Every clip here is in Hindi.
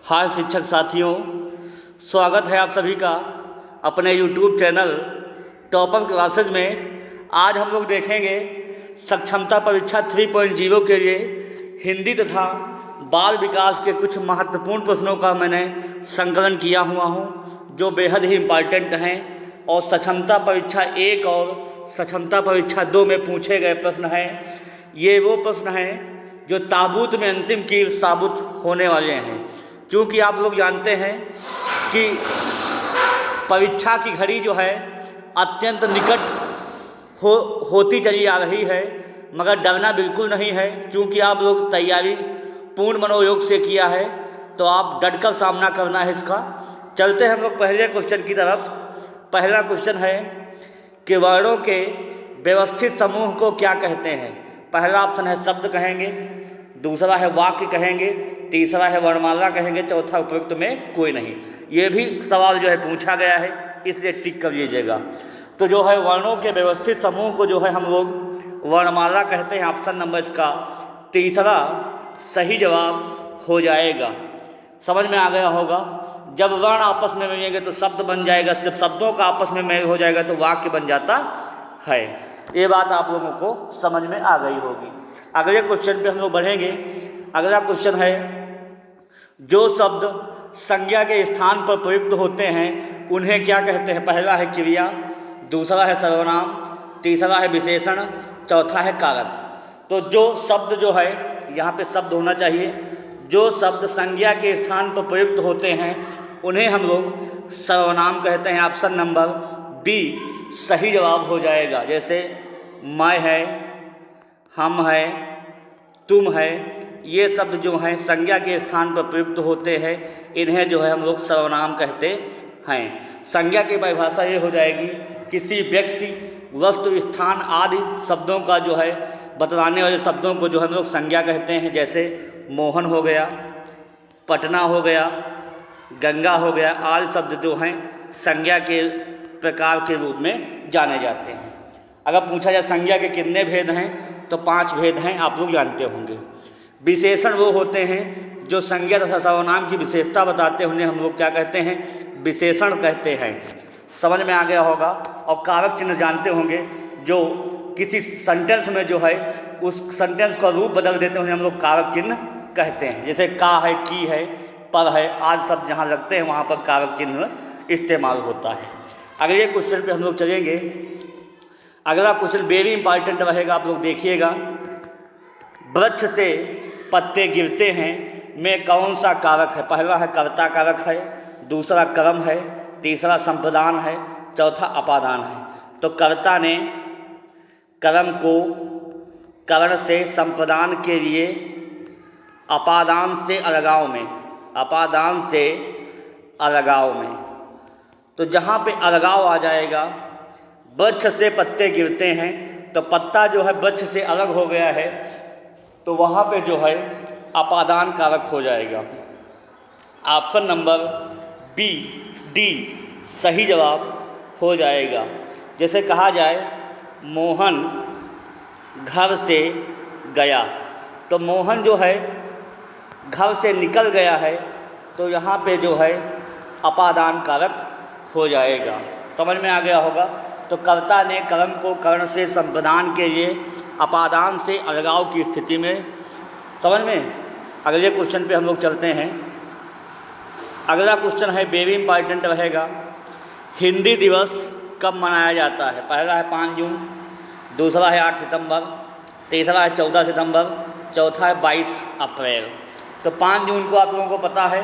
हाय शिक्षक साथियों, स्वागत है आप सभी का अपने YouTube चैनल टॉपर क्लासेज में। आज हम लोग देखेंगे सक्षमता परीक्षा 3.0 के लिए हिंदी तथा बाल विकास के कुछ महत्वपूर्ण प्रश्नों का मैंने संकलन किया हुआ हूँ, जो बेहद ही इम्पॉर्टेंट हैं। और सक्षमता परीक्षा 1 और सक्षमता परीक्षा 2 में पूछे गए प्रश्न हैं। ये वो प्रश्न हैं जो ताबूत में अंतिम कील साबित होने वाले हैं। क्योंकि आप लोग जानते हैं कि परीक्षा की घड़ी जो है अत्यंत निकट होती चली आ रही है, मगर डरना बिल्कुल नहीं है। क्योंकि आप लोग तैयारी पूर्ण मनोयोग से किया है, तो आप डटकर सामना करना है इसका। चलते हैं हम लोग पहले क्वेश्चन की तरफ। पहला क्वेश्चन है कि वर्णों के व्यवस्थित समूह को क्या कहते हैं। पहला ऑप्शन है शब्द कहेंगे, दूसरा है वाक्य कहेंगे, तीसरा है वर्णमाला कहेंगे, चौथा उपयुक्त में कोई नहीं। ये भी सवाल जो है पूछा गया है, इसलिए टिक कर लीजिएगा। तो जो है वर्णों के व्यवस्थित समूह को जो है हम लोग वर्णमाला कहते हैं। ऑप्शन नंबर इसका तीसरा सही जवाब हो जाएगा। समझ में आ गया होगा। जब वर्ण आपस में मिलेंगे तो शब्द बन जाएगा, जब शब्दों का आपस में मेल हो जाएगा तो वाक्य बन जाता है। ये बात आप लोगों को समझ में आ गई होगी। अगले क्वेश्चन पे हम लोग बढ़ेंगे। अगला क्वेश्चन है जो शब्द संज्ञा के स्थान पर प्रयुक्त होते हैं उन्हें क्या कहते हैं। पहला है क्रिया, दूसरा है सर्वनाम, तीसरा है विशेषण, चौथा है कारक। तो जो शब्द जो है, यहाँ पे शब्द होना चाहिए, जो शब्द संज्ञा के स्थान पर प्रयुक्त होते हैं उन्हें हम लोग सर्वनाम कहते हैं। ऑप्शन नंबर बी सही जवाब हो जाएगा। जैसे मैं है, हम है, तुम है, ये शब्द जो हैं संज्ञा के स्थान पर प्रयुक्त होते हैं, इन्हें जो है हम लोग सर्वनाम कहते हैं। संज्ञा की परिभाषा ये हो जाएगी किसी व्यक्ति, वस्तु, स्थान आदि शब्दों का जो है बतलाने वाले शब्दों को जो हम लोग संज्ञा कहते हैं। जैसे मोहन हो गया, पटना हो गया, गंगा हो गया, आदि शब्द जो हैं संज्ञा के प्रकार के रूप में जाने जाते हैं। अगर पूछा जाए संज्ञा के कितने भेद हैं, तो 5 भेद हैं, आप लोग जानते होंगे। विशेषण वो होते हैं जो संज्ञा तथा सर्वनाम की विशेषता बताते हैं, उन्हें हम लोग क्या कहते हैं, विशेषण कहते हैं। समझ में आ गया होगा। और कारक चिन्ह जानते होंगे, जो किसी सेंटेंस में जो है उस सेंटेंस का रूप बदल देते हैं, उन्हें हम लोग कारक चिन्ह कहते हैं। जैसे का है, की है, पर है, आज शब्द जहाँ लगते हैं वहाँ पर कारक चिन्ह इस्तेमाल होता है। अगले क्वेश्चन पे हम लोग चलेंगे। अगला क्वेश्चन वेरी इंपॉर्टेंट रहेगा, आप लोग देखिएगा। वृक्ष से पत्ते गिरते हैं में कौन सा कारक है। पहला है कर्ता कारक है, दूसरा कर्म है, तीसरा संप्रदान है, चौथा अपादान है। तो कर्ता ने कर्म को करण से संप्रदान के लिए अपादान से अलगाव में, अपादान से अलगाव में। तो जहाँ पे अलगाव आ जाएगा, वृक्ष से पत्ते गिरते हैं, तो पत्ता जो है वृक्ष से अलग हो गया है, तो वहाँ पे जो है अपादान कारक हो जाएगा। ऑप्शन नंबर बी डी सही जवाब हो जाएगा। जैसे कहा जाए मोहन घर से गया, तो मोहन जो है घर से निकल गया है, तो यहाँ पे जो है अपादान कारक हो जाएगा। समझ में आ गया होगा। तो कर्ता ने कर्म को कर्ण से संप्रदान के लिए अपादान से अलगाव की स्थिति में। समझ में। अगले क्वेश्चन पे हम लोग चलते हैं। अगला क्वेश्चन है वेरी इंपॉर्टेंट रहेगा। हिंदी दिवस कब मनाया जाता है। पहला है 5 जून, दूसरा है 8 सितंबर, तीसरा है 14 सितंबर, चौथा है 22 अप्रैल। तो 5 जून को आप लोगों को पता है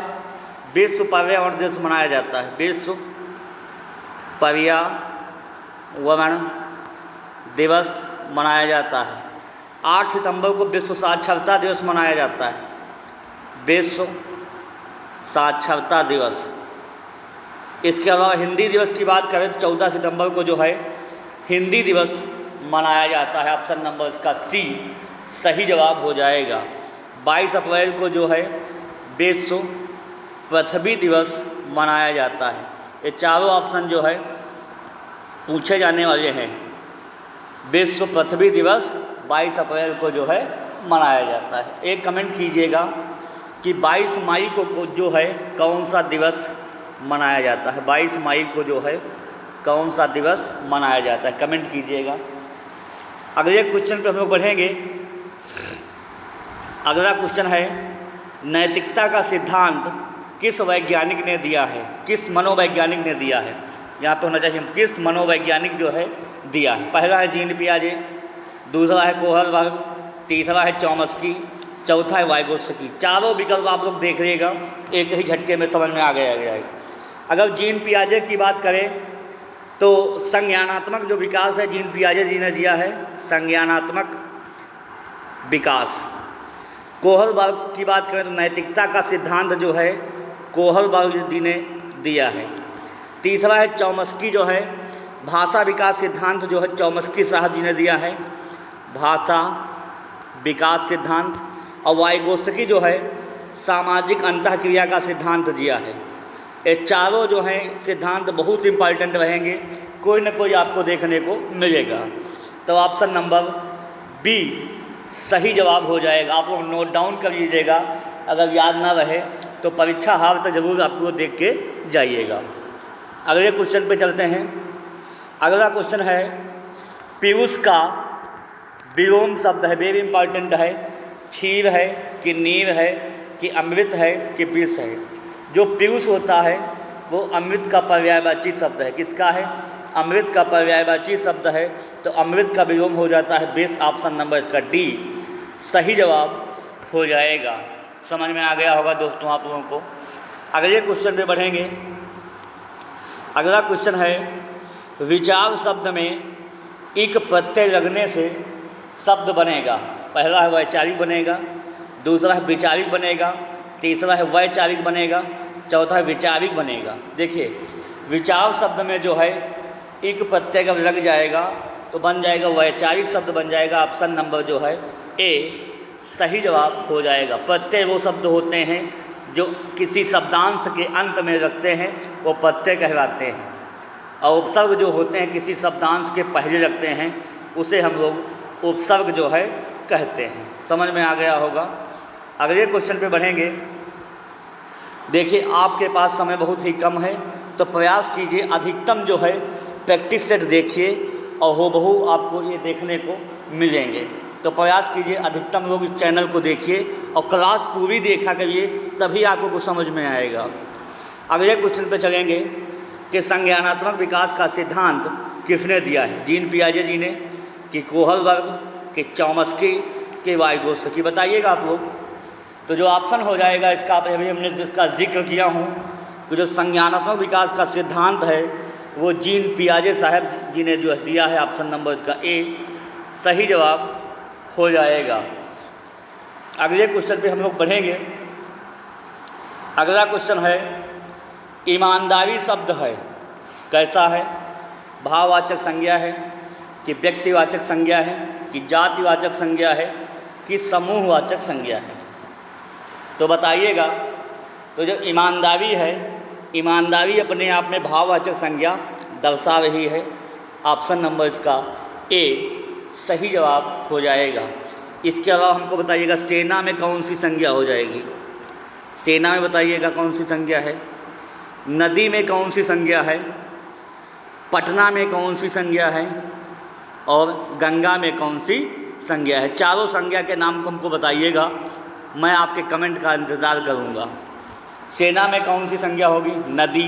विश्व पर्यावरण दिवस मनाया जाता है। विश्व पर्यावरण दिवस मनाया जाता है। 8 सितंबर को विश्व साक्षरता दिवस मनाया जाता है। विश्व साक्षरता दिवस। इसके अलावा हिंदी दिवस की बात करें तो 14 सितंबर को जो है हिंदी दिवस मनाया जाता है। ऑप्शन नंबर इसका सी सही जवाब हो जाएगा। 22 अप्रैल को जो है विश्व पृथ्वी दिवस मनाया जाता है। ये चारों ऑप्शन जो है पूछे जाने वाले हैं। विश्व पृथ्वी दिवस 22 अप्रैल को जो है मनाया जाता है। एक कमेंट कीजिएगा कि 22 मई को जो है कौन सा दिवस मनाया जाता है। 22 मई को जो है कौन सा दिवस मनाया जाता है, कमेंट कीजिएगा। अगले क्वेश्चन पे हम लोग बढ़ेंगे। अगला क्वेश्चन है, नैतिकता का सिद्धांत किस वैज्ञानिक ने दिया है, किस मनोवैज्ञानिक ने दिया है। यहाँ पे होना चाहिए किस मनोवैज्ञानिक जो है दिया है। पहला है जीन पियाजे, दूसरा है कोहलबर्ग, तीसरा है चॉम्स्की, चौथा है वाइगोत्स्की। चारों विकल्प आप लोग देख लीजिएगा, एक ही झटके में समझ में आ गया है। अगर जीन पियाजे की बात करें तो संज्ञानात्मक जो विकास है जीन पियाजे जी ने दिया है, संज्ञानात्मक विकास। कोहलबर्ग की बात करें तो नैतिकता का सिद्धांत जो है कोहलबर्ग जी ने दिया है। तीसरा है चॉम्स्की जो है भाषा विकास सिद्धांत जो है चॉम्स्की साहब जी ने दिया है, भाषा विकास सिद्धांत। और वाइगोत्स्की जो है सामाजिक अंतःक्रिया का सिद्धांत दिया है। ये चारों जो हैं सिद्धांत बहुत इंपॉर्टेंट रहेंगे, कोई ना कोई आपको देखने को मिलेगा। तो ऑप्शन नंबर बी सही जवाब हो जाएगा। आप लोग नोट डाउन कर लीजिएगा, अगर याद ना रहे तो परीक्षा हाल तक जरूर आपको देख के जाइएगा। अगले क्वेश्चन पे चलते हैं। अगला क्वेश्चन है, पीयूष का विलोम शब्द है, वेरी इंपॉर्टेंट है। क्षीर है कि नीर है कि अमृत है कि विष है। जो पीयूष होता है वो अमृत का पर्यायवाची शब्द है। किसका है? अमृत का पर्यायवाची शब्द है, तो अमृत का विलोम हो जाता है विष। ऑप्शन नंबर इसका डी सही जवाब हो जाएगा। समझ में आ गया होगा दोस्तों आप लोगों को। अगले क्वेश्चन पे बढ़ेंगे। अगला क्वेश्चन है, विचार शब्द में इक प्रत्यय लगने से शब्द बनेगा। पहला है वैचारिक बनेगा, दूसरा है विचारिक बनेगा, तीसरा है वैचारिक बनेगा, चौथा है विचारिक बनेगा। देखिए विचार शब्द में जो है इक प्रत्यय जब लग जाएगा तो बन जाएगा वैचारिक शब्द बन जाएगा। ऑप्शन नंबर जो है ए सही जवाब हो जाएगा। प्रत्यय वो शब्द होते हैं जो किसी शब्दांश के अंत में रखते हैं, वो प्रत्यय कहलाते हैं। और उपसर्ग जो होते हैं किसी शब्दांश के पहले रखते हैं, उसे हम लोग उपसर्ग जो है कहते हैं। समझ में आ गया होगा। अगले क्वेश्चन पे बढ़ेंगे। देखिए आपके पास समय बहुत ही कम है, तो प्रयास कीजिए अधिकतम जो है प्रैक्टिस सेट देखिए और हूबहू आपको ये देखने को मिलेंगे। तो प्रयास कीजिए अधिकतम लोग इस चैनल को देखिए और क्लास पूरी देखा करिए, तभी आपको कुछ समझ में आएगा। अगले क्वेश्चन पे चलेंगे कि संज्ञानात्मक विकास का सिद्धांत किसने दिया है? जीन पियाजे जी ने, कि कोहलबर्ग, कि चॉम्स्की, कि वाइगोत्स्की? बताइएगा आप लोग। तो जो ऑप्शन हो जाएगा इसका, अभी हमने जिसका जिक्र किया हूँ, तो जो संज्ञानात्मक विकास का सिद्धांत है वो जीन पियाजे साहब जी ने जो दिया है। ऑप्शन नंबर इसका ए सही जवाब हो जाएगा। अगले क्वेश्चन पे हम लोग बढ़ेंगे। अगला क्वेश्चन है, ईमानदारी शब्द है कैसा है? भाववाचक संज्ञा है कि व्यक्तिवाचक संज्ञा है कि जातिवाचक संज्ञा है कि समूहवाचक संज्ञा है? तो बताइएगा। तो जो ईमानदारी है, ईमानदारी अपने आप में भाववाचक संज्ञा दर्शा रही है। ऑप्शन नंबर इसका ए सही जवाब हो जाएगा। इसके अलावा हमको बताइएगा सेना में कौन सी संज्ञा हो जाएगी? सेना में बताइएगा कौन सी संज्ञा है, नदी में कौन सी संज्ञा है, पटना में कौन सी संज्ञा है और गंगा में कौन सी संज्ञा है। चारों संज्ञा के नाम को हमको बताइएगा, मैं आपके कमेंट का इंतज़ार करूँगा। सेना में कौन सी संज्ञा होगी? नदी,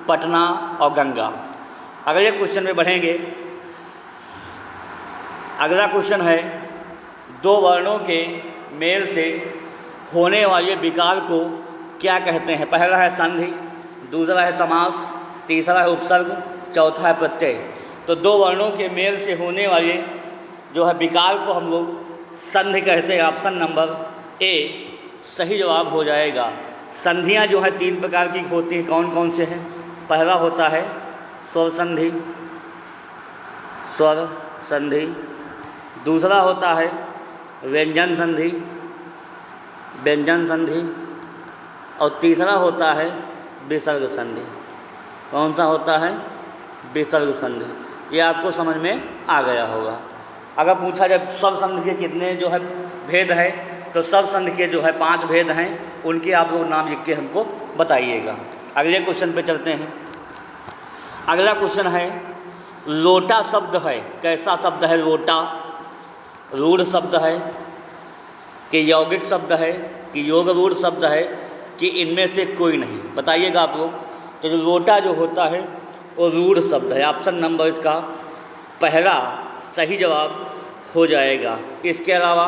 पटना और गंगा। अगले क्वेश्चन में बढ़ेंगे। अगला क्वेश्चन है, दो वर्णों के मेल से होने वाले विकार को क्या कहते हैं? पहला है संधि, दूसरा है समास, तीसरा है उपसर्ग, चौथा है प्रत्यय। तो दो वर्णों के मेल से होने वाले जो है विकार को हम लोग संधि कहते हैं। ऑप्शन नंबर ए सही जवाब हो जाएगा। संधियां जो है तीन प्रकार की होती हैं, कौन कौन से हैं? पहला होता है स्वर संधि, स्वर संधि, दूसरा होता है व्यंजन संधि, व्यंजन संधि, और तीसरा होता है विसर्ग संधि। कौन सा होता है? विसर्ग संधि। ये आपको समझ में आ गया होगा। अगर पूछा जाए स्वर संधि के कितने जो है भेद है, तो सब संध के जो है 5 भेद हैं, उनके आप लोग नाम लिख के हमको बताइएगा। अगले क्वेश्चन पे चलते हैं। अगला क्वेश्चन है लोटा शब्द है, कैसा शब्द है लोटा? रूढ़ शब्द है कि यौगिक शब्द है कि योग रूढ़ शब्द है कि इनमें से कोई नहीं? बताइएगा आप लोग। तो जो लोटा जो होता है वो रूढ़ शब्द है। ऑप्शन नंबर इसका पहला सही जवाब हो जाएगा। इसके अलावा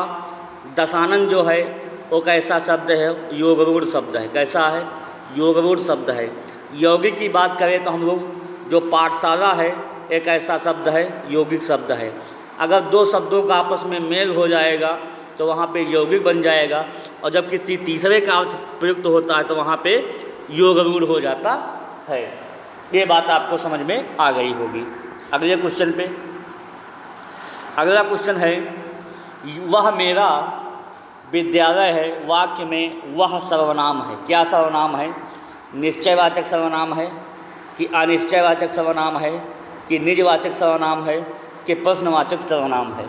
दशानन जो है वो कैसा शब्द है? योग रूढ़ शब्द है। कैसा है? योग रूढ़ शब्द है। यौगिक की बात करें तो हम लोग जो पाठशाला है एक ऐसा शब्द है, यौगिक शब्द है। अगर दो शब्दों का आपस में मेल हो जाएगा तो वहाँ पे यौगिक बन जाएगा, और जब किसी तीसरे का अर्थ प्रयुक्त होता है तो वहाँ पे योग रूढ़ हो जाता है। ये बात आपको समझ में आ गई होगी। अगले क्वेश्चन पे, अगला क्वेश्चन है वह मेरा विद्यालय है, वाक्य में वह सर्वनाम है। क्या सर्वनाम है? निश्चयवाचक सर्वनाम है कि अनिश्चयवाचक सर्वनाम है कि निजवाचक सर्वनाम है कि प्रश्नवाचक सर्वनाम है?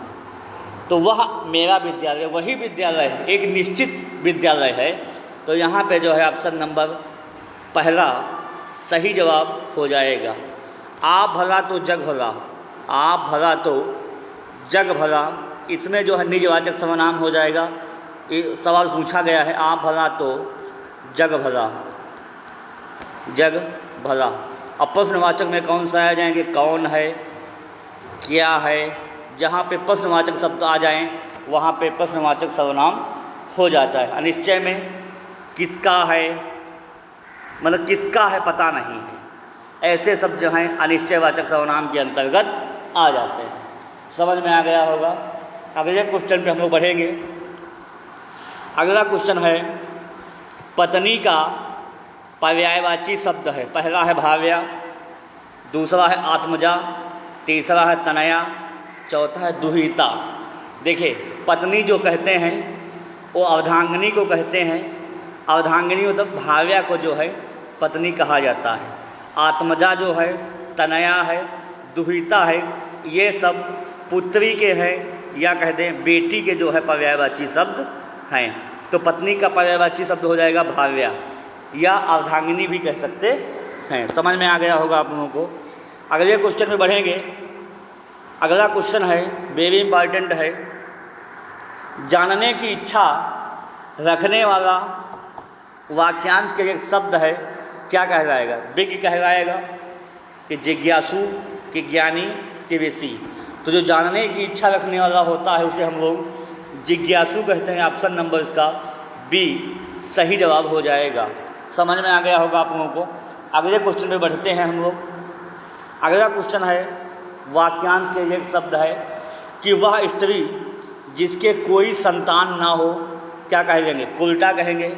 तो वह मेरा विद्यालय वही विद्यालय है, एक निश्चित विद्यालय है। तो यहाँ पे जो है ऑप्शन नंबर पहला सही जवाब हो जाएगा। आप भला तो जग भला, आप भला तो जग भला, इसमें जो है निजवाचक सर्वनाम हो जाएगा। ये सवाल पूछा गया है, आप भला तो जग भला, जग भला। अब प्रश्नवाचक में कौन सा आ जाएंगे? कौन है, क्या है। जहाँ पे प्रश्नवाचक शब्द आ जाएं वहाँ पे प्रश्नवाचक सर्वनाम हो जाता है। अनिश्चय में किसका है, मतलब किसका है पता नहीं है, ऐसे शब्द जो हैं अनिश्चयवाचक सर्वनाम के अंतर्गत आ जाते हैं। समझ में आ गया होगा। अगले क्वेश्चन पे हम लोग बढ़ेंगे। अगला क्वेश्चन है पत्नी का पर्यायवाची शब्द है। पहला है भाव्या, दूसरा है आत्मजा, तीसरा है तनया, चौथा है दुहिता। देखिए पत्नी जो कहते हैं वो अर्धांगिनी को कहते हैं। अर्धांगिनी मतलब भाव्या को जो है पत्नी कहा जाता है। आत्मजा जो है, तनया है, दुहिता है, ये सब पुत्री के हैं या कहते हैं बेटी के जो है पर्यायवाची शब्द हैं। तो पत्नी का पर्यायवाची शब्द हो जाएगा भाव्या, या अर्धांगिनी भी कह सकते हैं। समझ में आ गया होगा आप लोगों को। अगले क्वेश्चन में बढ़ेंगे। अगला क्वेश्चन है वेरी इंपॉर्टेंट है, जानने की इच्छा रखने वाला वाक्यांश के एक शब्द है, क्या कहलाएगा? विज्ञ कहलाएगा कि जिज्ञासु कि ज्ञानी कि ऋषि? तो जो जानने की इच्छा रखने वाला होता है उसे हम लोग जिज्ञासु कहते हैं। ऑप्शन नंबर इसका बी सही जवाब हो जाएगा। समझ में आ गया होगा आप लोगों को। अगले क्वेश्चन में बढ़ते हैं हम लोग। अगला क्वेश्चन है वाक्यांश के एक शब्द है कि वह स्त्री जिसके कोई संतान ना हो, क्या कहेंगे? कुलटा कहेंगे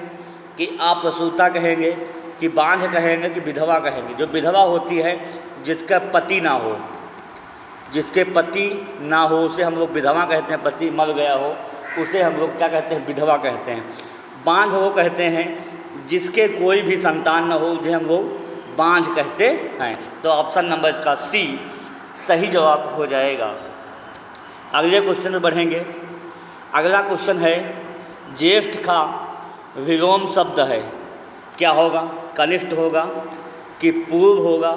कि अप्रसूता कहेंगे कि बांझ कहेंगे कि विधवा कहेंगे? जो विधवा होती है जिसका पति ना हो, जिसके पति ना हो उसे हम लोग विधवा कहते हैं। पति मर गया हो उसे हम लोग क्या कहते हैं? विधवा कहते हैं। बांझ वो कहते हैं जिसके कोई भी संतान न हो, उसे हम लोग बांझ कहते हैं। तो ऑप्शन नंबर इसका सी सही जवाब हो जाएगा। अगले क्वेश्चन में बढ़ेंगे। अगला क्वेश्चन है ज्येष्ठ का विलोम शब्द है, क्या होगा? कनिष्ठ होगा कि पूर्व होगा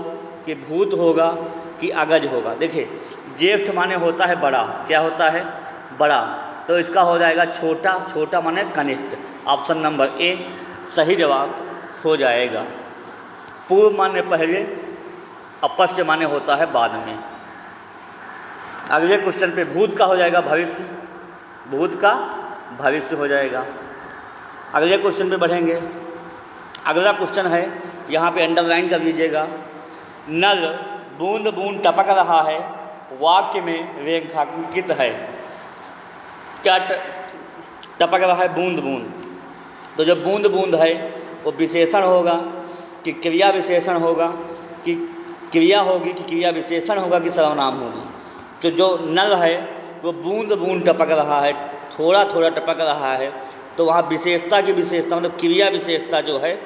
कि भूत होगा कि अगज होगा? देखिए ज्येष्ठ माने होता है बड़ा, क्या होता है? बड़ा। तो इसका हो जाएगा छोटा, छोटा माने कनिष्ठ। ऑप्शन नंबर ए सही जवाब हो जाएगा। पूर्व माने पहले, अपश्च माने होता है बाद में। अगले क्वेश्चन पे भूत का हो जाएगा भविष्य, भूत का भविष्य हो जाएगा। अगले क्वेश्चन पे बढ़ेंगे। अगला क्वेश्चन है, यहाँ पे अंडरलाइन कर लीजिएगा। नल बूंद बूंद टपक रहा है, वाक्य में रेखांकित है। क्या टपक रहा है? बूंद बूंद। तो जो बूंद बूंद है वो विशेषण होगा कि क्रिया विशेषण होगा कि क्रिया होगी कि क्रिया विशेषण होगा कि सर्वनाम होगी? तो जो नल है वो बूंद बूंद टपक रहा है, थोड़ा थोड़ा टपक रहा है, तो वहाँ विशेषता की विशेषता मतलब क्रिया विशेषता जो है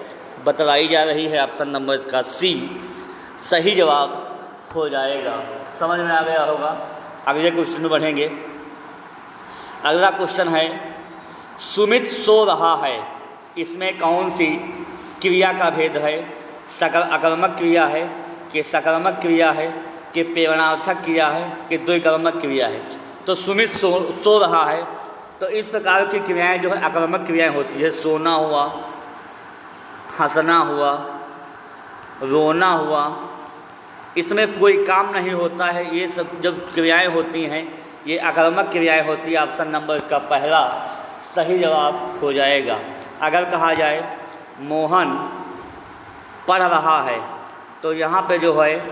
बतलाई जा रही है। ऑप्शन नंबर इसका सी सही जवाब हो जाएगा। समझ में आ गया होगा। अगले क्वेश्चन में बढ़ेंगे। अगला क्वेश्चन है सुमित सो रहा है, इसमें कौन सी क्रिया का भेद है? अकर्मक क्रिया है कि सकर्मक क्रिया है कि प्रेरणार्थक क्रिया है कि द्विकर्मक क्रिया है? तो सुमित सो रहा है, तो इस प्रकार की क्रियाएं जो है अकर्मक क्रियाएं होती है। सोना हुआ, हंसना हुआ, रोना हुआ, इसमें कोई काम नहीं होता है। ये सब जब क्रियाएं होती हैं ये अकर्मक क्रियाएं होती है। ऑप्शन नंबर इसका पहला सही जवाब हो जाएगा। अगर कहा जाए मोहन पढ़ रहा है, तो यहाँ पे जो है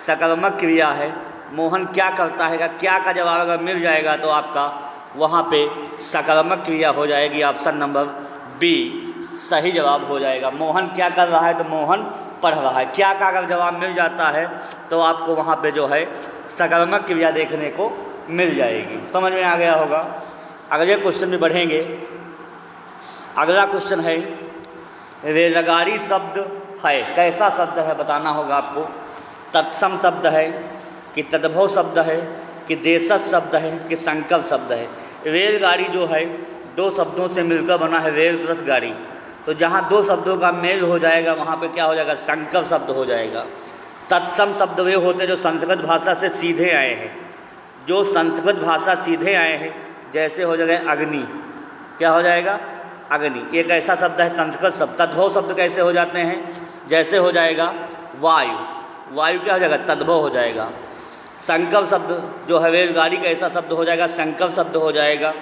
सकर्मक क्रिया है। मोहन क्या करता है, क्या का जवाब अगर मिल जाएगा तो आपका वहाँ पे सकर्मक क्रिया हो जाएगी। ऑप्शन नंबर बी सही जवाब हो जाएगा। मोहन क्या कर रहा है, तो मोहन पढ़ रहा है। क्या का अगर जवाब मिल जाता है तो आपको वहाँ पे जो है सकर्मक क्रिया देखने को मिल जाएगी। समझ में आ गया होगा। अगले क्वेश्चन में बढ़ेंगे। अगला क्वेश्चन है रेलगाड़ी शब्द है, कैसा शब्द है बताना होगा आपको। तत्सम शब्द है कि तद्भव शब्द है कि देशज शब्द है कि संकल्प शब्द है? रेलगाड़ी जो है दो शब्दों से मिलकर बना है, रेल प्लस गाड़ी। तो जहाँ दो शब्दों का मेल हो जाएगा वहाँ पे क्या हो जाएगा, संकल्प शब्द हो जाएगा। तत्सम शब्द वे होते हैं जो संस्कृत भाषा से सीधे आए हैं, जो संस्कृत भाषा सीधे आए हैं। जैसे हो जाएगा अग्नि, क्या हो जाएगा, अग्नि। एक ऐसा शब्द है संस्कृत शब्द। तद्भव शब्द कैसे हो जाते हैं, जैसे हो जाएगा वायु, वायु क्या हो जाएगा, तद्भव हो जाएगा। संकल्प शब्द जो है रेलगाड़ी का ऐसा शब्द हो जाएगा, संकल्प शब्द हो जाएगा।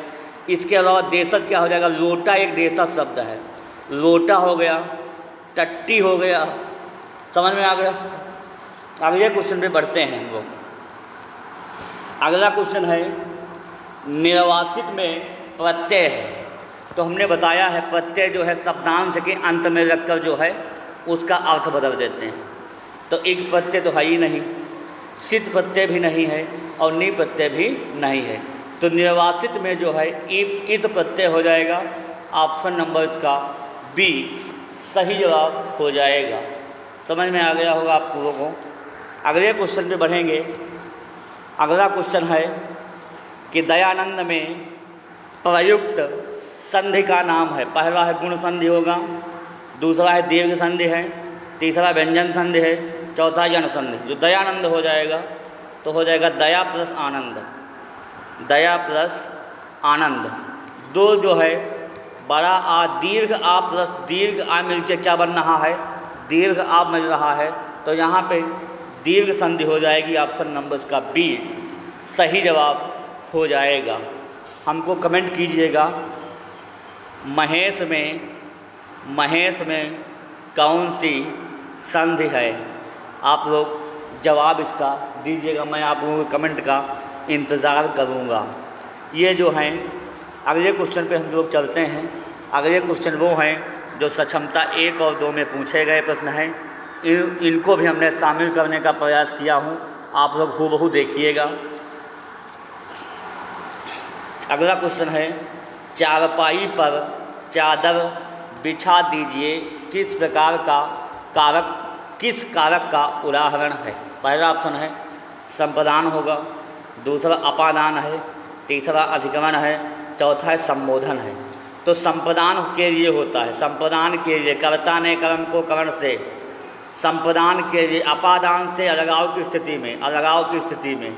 इसके अलावा देशज क्या हो जाएगा, लोटा एक देशज शब्द है, लोटा हो गया, टट्टी हो गया। समझ में आ गया। अगले क्वेश्चन पे बढ़ते हैं हम लोग। अगला क्वेश्चन है निर्वासित में प्रत्यय है। तो हमने बताया है प्रत्यय जो है शब्दांश के अंत में रखकर जो है उसका अर्थ बदल देते हैं। तो एक प्रत्यय तो है ही नहीं, सिद्ध प्रत्यय भी नहीं है और नी प्रत्यय भी नहीं है। तो निर्वासित में जो है इत प्रत्यय हो जाएगा। ऑप्शन नंबर इसका बी सही जवाब हो जाएगा। समझ में आ गया होगा आप लोगों को। अगले क्वेश्चन पे बढ़ेंगे। अगला क्वेश्चन है कि दयानंद में प्रयुक्त संधि का नाम है। पहला है गुण संधि होगा, दूसरा है दीर्घ संधि है, तीसरा व्यंजन संधि है, चौथा जन संधि। जो दयानंद हो जाएगा तो हो जाएगा दया प्लस आनंद, दया प्लस आनंद। दो जो है बड़ा आ दीर्घ आ प्लस दीर्घ आ मिलकर क्या बन रहा है, दीर्घ आ मिल रहा है। तो यहाँ पे दीर्घ संधि हो जाएगी। ऑप्शन नंबर इसका बी सही जवाब हो जाएगा। हमको कमेंट कीजिएगा महेश में कौन सी संधि है। आप लोग जवाब इसका दीजिएगा, मैं आप लोगों के कमेंट का इंतज़ार करूँगा। ये जो हैं अगले क्वेश्चन पे हम लोग चलते हैं। अगले क्वेश्चन वो हैं जो सक्षमता 1 और 2 में पूछे गए प्रश्न हैं। इनको भी हमने शामिल करने का प्रयास किया हूँ, आप लोग हूबहू देखिएगा। अगला क्वेश्चन है चारपाई पर चादर बिछा दीजिए, किस प्रकार का कारक किस कारक का उदाहरण है। पहला ऑप्शन है संप्रदान होगा, दूसरा अपादान है, तीसरा अधिगमन है, चौथा है संबोधन है। तो संप्रदान के लिए होता है, संप्रदान के लिए कर्ता ने कर्म को करण से, संप्रदान के लिए अपादान से अलगाव की स्थिति में, अलगाव की स्थिति में,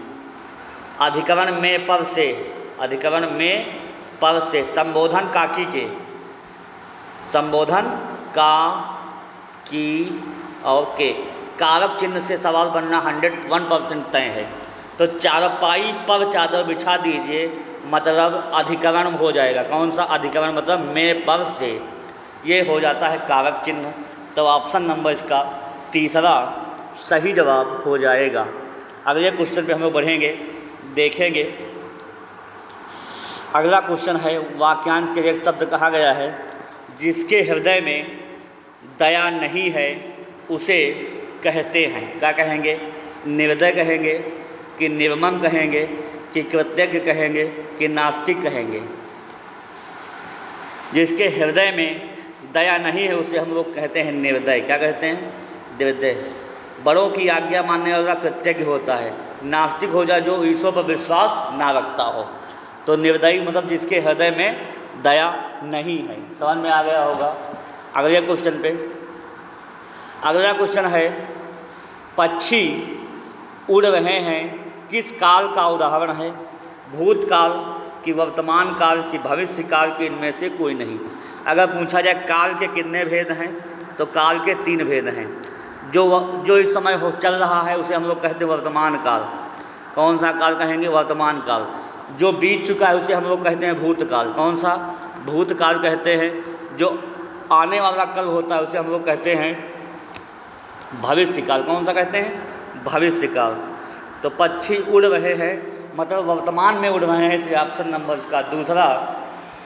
अधिकरण में पर से, अधिकरण में पर से, संबोधन काकी के, संबोधन का की और के, कारक चिन्ह से सवाल बनना 101% तय है। तो चारपाई पर चादर बिछा दीजिए मतलब अधिकरण हो जाएगा। कौन सा अधिकरण, मतलब में पर से, ये हो जाता है कारक चिन्ह। तो ऑप्शन नंबर इसका तीसरा सही जवाब हो जाएगा। अगले क्वेश्चन पे हम लोग बढ़ेंगे, देखेंगे। अगला क्वेश्चन है वाक्यांश के एक शब्द कहा गया है जिसके हृदय में दया नहीं है उसे कहते हैं, क्या कहेंगे, निर्दय कहेंगे कि निर्मम कहेंगे कि कृतज्ञ कहेंगे कि नास्तिक कहेंगे। जिसके हृदय में दया नहीं है उसे हम लोग कहते हैं निर्दय। क्या कहते हैं, निर्दय। बड़ों की आज्ञा मानने वाला कृतज्ञ होता है। नास्तिक हो जाए जो ईश्वर पर विश्वास ना रखता हो। तो निर्दयी मतलब जिसके हृदय में दया नहीं है। समझ में आ गया होगा। अगले क्वेश्चन पे, अगला क्वेश्चन है पक्षी उड़ रहे हैं किस काल का उदाहरण है? भूतकाल कि वर्तमान काल कि भविष्य काल कि इनमें से कोई नहीं। अगर पूछा जाए काल के कितने भेद हैं तो काल के 3 भेद हैं। जो इस समय चल रहा है उसे हम लोग कहते हैं वर्तमान काल। कौन सा काल कहेंगे? वर्तमान काल। जो बीत चुका है उसे हम लोग कहते हैं भूतकाल। कौन सा? भूतकाल कहते हैं। जो आने वाला कल होता है उसे हम लोग कहते हैं भविष्य काल। कौन सा कहते हैं? भविष्य काल। तो पक्षी उड़ रहे हैं मतलब वर्तमान में उड़ रहे हैं, इसलिए ऑप्शन नंबर का दूसरा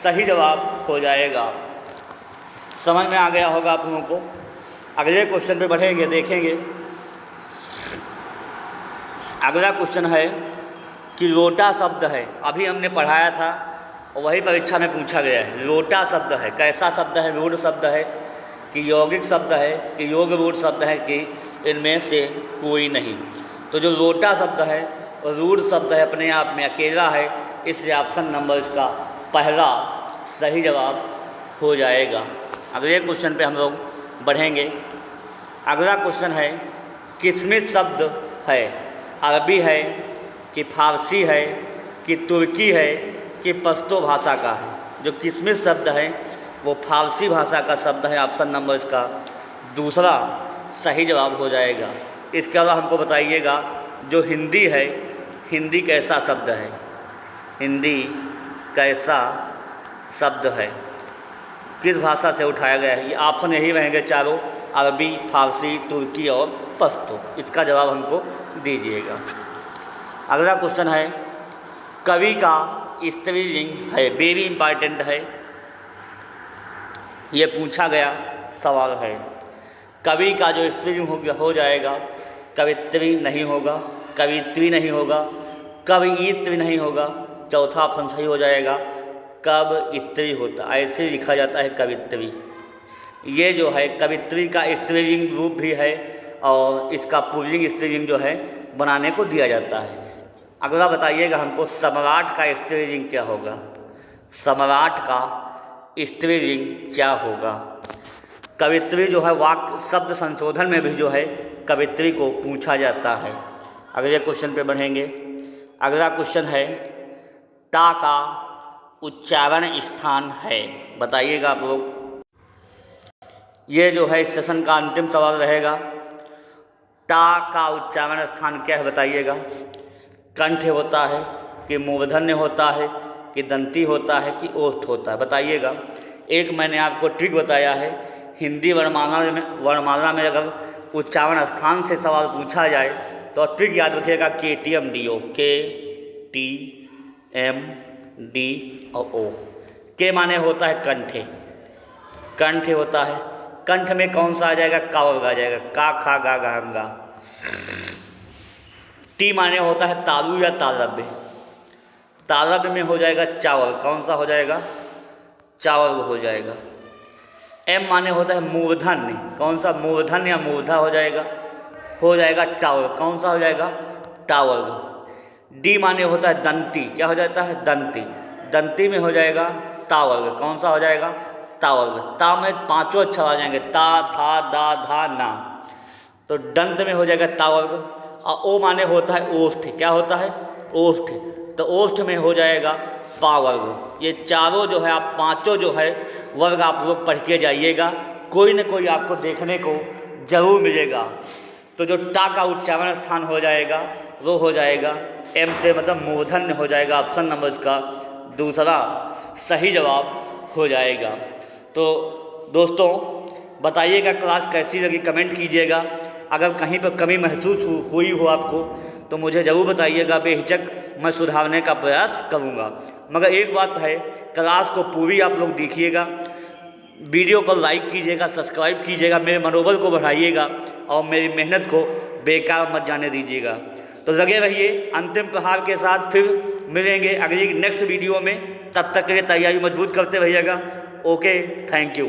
सही जवाब हो जाएगा। समझ में आ गया होगा आप लोगों को। अगले क्वेश्चन पे बढ़ेंगे, देखेंगे। अगला क्वेश्चन है कि लोटा शब्द है, अभी हमने पढ़ाया था और वही परीक्षा में पूछा गया है। लोटा शब्द है, कैसा शब्द है? रूढ़ शब्द है कि यौगिक शब्द है कि योग रूढ़ शब्द है कि इनमें से कोई नहीं? तो जो लोटा शब्द है और रूढ़ शब्द है अपने आप में अकेला है, इसलिए ऑप्शन नंबर इसका पहला सही जवाब हो जाएगा। अगले क्वेश्चन पे हम लोग बढ़ेंगे। अगला क्वेश्चन है किसमिस शब्द है, अरबी है कि फारसी है कि तुर्की है कि पश्तो भाषा का है? जो किसमिस शब्द है वो फारसी भाषा का शब्द है। ऑप्शन नंबर इसका दूसरा सही जवाब हो जाएगा। इसके अलावा हमको बताइएगा जो हिंदी है, हिंदी कैसा शब्द है? हिंदी कैसा शब्द है, किस भाषा से उठाया गया है? ये ऑप्शन यही रहेंगे चारों, अरबी, फारसी, तुर्की और पश्तो। इसका जवाब हमको दीजिएगा। अगला क्वेश्चन है कवि का स्त्रीलिंग है, वेरी इंपॉर्टेंट है, ये पूछा गया सवाल है। कवि का जो स्त्रीलिंग हो जाएगा, कवित्री नहीं होगा, कवित्री नहीं होगा, कवियित्री नहीं होगा। चौथा ऑप्शन सही हो जाएगा, कवियित्री होता, ऐसे लिखा जाता है कवित्री। ये जो है कवित्री का स्त्रीलिंग रूप भी है और इसका पुल्लिंग स्त्रीलिंग जो है बनाने को दिया जाता है। अगला बताइएगा हमको सम्राट का स्त्रीलिंग क्या होगा? सम्राट का स्त्रीलिंग क्या होगा? कवित्री जो है वाक्य शब्द संशोधन में भी जो है कवित्री को पूछा जाता है। अगले क्वेश्चन पे बढ़ेंगे। अगला क्वेश्चन है टा का उच्चारण स्थान है, बताइएगा आप लोग। ये जो है इस सेशन का अंतिम सवाल रहेगा। टा का उच्चारण स्थान क्या है बताइएगा? कंठ होता है कि मूर्धन्य होता है कि दंती होता है कि ओष्ठ होता है? बताइएगा। एक मैंने आपको ट्रिक बताया है, हिंदी वर्णमाला में अगर उच्चारण स्थान से सवाल पूछा जाए तो ट्रिक याद रखिएगा, KTMDO, KTMD और O। के माने होता है कंठे, कंठ होता है। कंठ में कौन सा आ जाएगा? का वर्ग आ जाएगा, का खा गा गा। टी माने होता है तालु या तालव्य, तालव्य में हो जाएगा चावल, कौन सा हो जाएगा? चावल हो जाएगा। एम माने होता है मूर्धन्य, कौन सा? मूर्धन्य या मूर्धा हो जाएगा टावल, कौन सा हो जाएगा? टावल। डी माने होता है दंती, क्या हो जाता है? दंती, दंती में हो जाएगा तावर्ग, कौन सा हो जाएगा? तावर्ग। ता में पांचों अक्षर आ जाएंगे, ता था दा धा ना, तो दंत में हो जाएगा तावर्ग। और ओ माने होता है ओष्ठ, क्या होता है? ओष्ठ, तो ओष्ठ में हो जाएगा पावर्ग। ये चारों जो है आप पांचों जो है वर्ग आप लोग पढ़ के जाइएगा, कोई न कोई आपको देखने को जरूर मिलेगा। तो जो टा का उच्चारण स्थान हो जाएगा वो हो जाएगा एम से, मतलब मूर्धन्य हो जाएगा। ऑप्शन नंबर इसका दूसरा सही जवाब हो जाएगा। तो दोस्तों बताइएगा क्लास कैसी लगी, कमेंट कीजिएगा। अगर कहीं पर कमी महसूस हुई हो आपको तो मुझे ज़रूर बताइएगा, बेहिचक मैं सुधारने का प्रयास करूँगा। मगर एक बात है, क्लास को पूरी आप लोग देखिएगा, वीडियो को लाइक कीजिएगा, सब्सक्राइब कीजिएगा, मेरे मनोबल को बढ़ाइएगा और मेरी मेहनत को बेकार मत जाने दीजिएगा। तो लगे रहिए अंतिम प्रहार के साथ, फिर मिलेंगे अगली नेक्स्ट वीडियो में। तब तक के लिए तैयारी मजबूत करते रहिएगा। Okay, thank you.